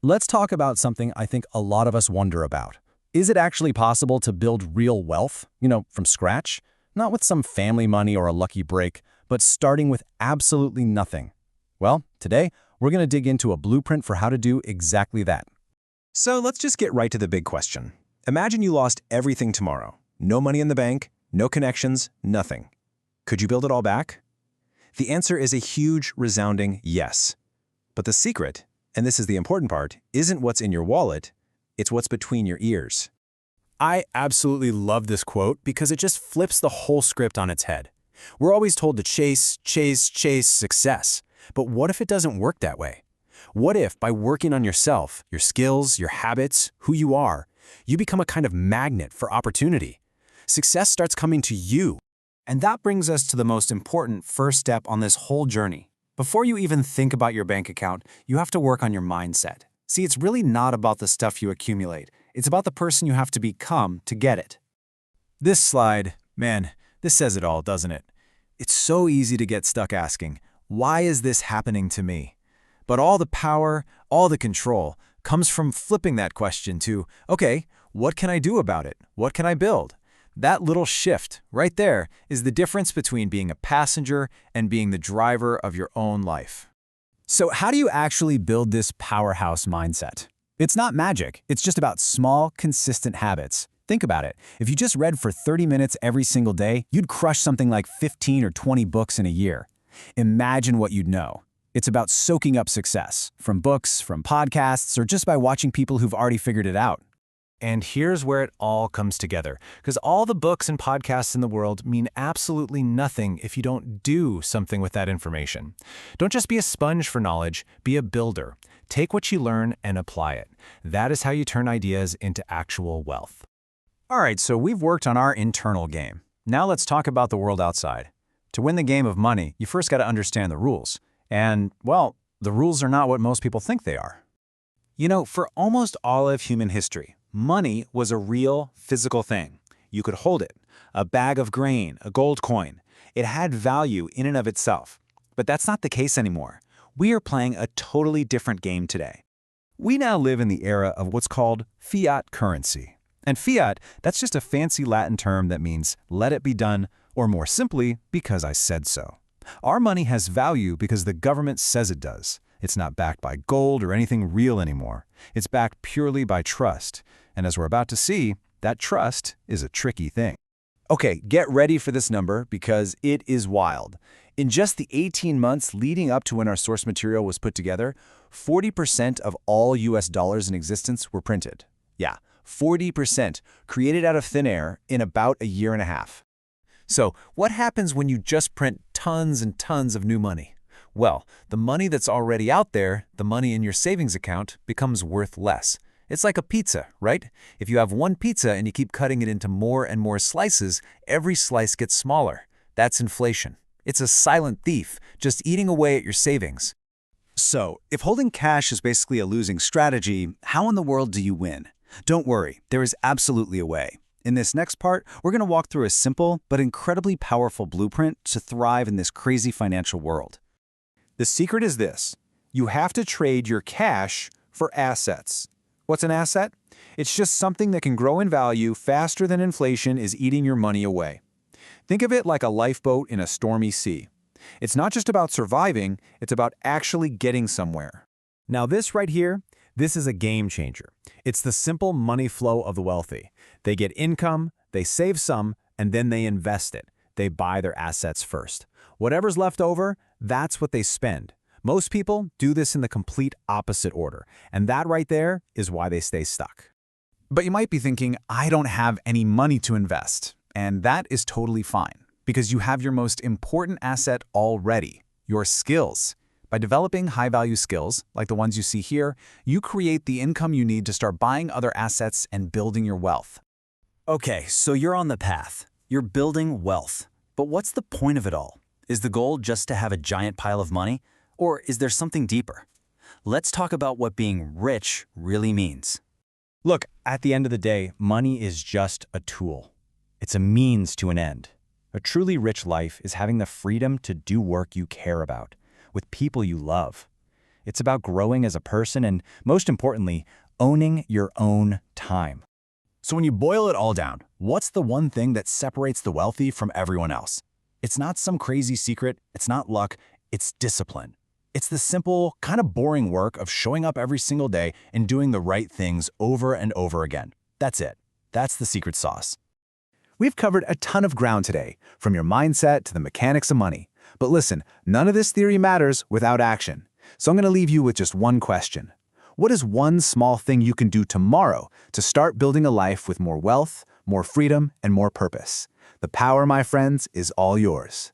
Let's talk about something I think a lot of us wonder about. Is it actually possible to build real wealth, from scratch? Not with some family money or a lucky break, but starting with absolutely nothing. Well, today, we're going to dig into a blueprint for how to do exactly that. So let's just get right to the big question. Imagine you lost everything tomorrow. No money in the bank, no connections, nothing. Could you build it all back? The answer is a huge, resounding yes. But the secret, and this is the important part, isn't what's in your wallet, it's what's between your ears. I absolutely love this quote because it just flips the whole script on its head. We're always told to chase success. But what if it doesn't work that way? What if, by working on yourself, your skills, your habits, who you are, you become a kind of magnet for opportunity? Success starts coming to you. And that brings us to the most important first step on this whole journey. Before you even think about your bank account, you have to work on your mindset. See, it's really not about the stuff you accumulate. It's about the person you have to become to get it. This slide, man, this says it all, doesn't it? It's so easy to get stuck asking, why is this happening to me? But all the power, all the control, comes from flipping that question to, okay, what can I do about it? What can I build? That little shift right there is the difference between being a passenger and being the driver of your own life. So how do you actually build this powerhouse mindset? It's not magic. It's just about small, consistent habits. Think about it. If you just read for 30 minutes every single day, you'd crush something like 15 or 20 books in a year. Imagine what you'd know. It's about soaking up success, from books, from podcasts, or just by watching people who've already figured it out. And here's where it all comes together, because all the books and podcasts in the world mean absolutely nothing if you don't do something with that information. Don't just be a sponge for knowledge, be a builder. Take what you learn and apply it. That is how you turn ideas into actual wealth. All right, so we've worked on our internal game. Now let's talk about the world outside. To win the game of money, you first got to understand the rules. And, well, the rules are not what most people think they are. For almost all of human history, money was a real, physical thing. You could hold it, a bag of grain, a gold coin. It had value in and of itself. But that's not the case anymore. We are playing a totally different game today. We now live in the era of what's called fiat currency. And fiat, that's just a fancy Latin term that means let it be done, or more simply, because I said so. Our money has value because the government says it does. It's not backed by gold or anything real anymore. It's backed purely by trust. And as we're about to see, that trust is a tricky thing. Okay, get ready for this number because it is wild. In just the 18 months leading up to when our source material was put together, 40% of all US dollars in existence were printed. Yeah, 40% created out of thin air in about a year and a half. So what happens when you just print tons and tons of new money? Well, the money that's already out there, the money in your savings account, becomes worth less. It's like a pizza, right? If you have one pizza and you keep cutting it into more and more slices, every slice gets smaller. That's inflation. It's a silent thief, just eating away at your savings. So, if holding cash is basically a losing strategy, how in the world do you win? Don't worry, there is absolutely a way. In this next part, we're going to walk through a simple but incredibly powerful blueprint to thrive in this crazy financial world. The secret is this: you have to trade your cash for assets. What's an asset? It's just something that can grow in value faster than inflation is eating your money away. Think of it like a lifeboat in a stormy sea. It's not just about surviving, it's about actually getting somewhere. Now this right here, this is a game changer. It's the simple money flow of the wealthy. They get income, they save some, and then they invest it. They buy their assets first. Whatever's left over, that's what they spend. Most people do this in the complete opposite order, and that right there is why they stay stuck. But you might be thinking, I don't have any money to invest, and that is totally fine, because you have your most important asset already, your skills. By developing high-value skills, like the ones you see here, you create the income you need to start buying other assets and building your wealth. Okay, so you're on the path. You're building wealth. But what's the point of it all? Is the goal just to have a giant pile of money? Or is there something deeper? Let's talk about what being rich really means. Look, at the end of the day, money is just a tool. It's a means to an end. A truly rich life is having the freedom to do work you care about, with people you love. It's about growing as a person and, most importantly, owning your own time. So when you boil it all down, what's the one thing that separates the wealthy from everyone else? It's not some crazy secret, it's not luck, it's discipline. It's the simple, kind of boring work of showing up every single day and doing the right things over and over again. That's it. That's the secret sauce. We've covered a ton of ground today, from your mindset to the mechanics of money. But listen, none of this theory matters without action. So I'm going to leave you with just one question. What is one small thing you can do tomorrow to start building a life with more wealth, more freedom, and more purpose? The power, my friends, is all yours.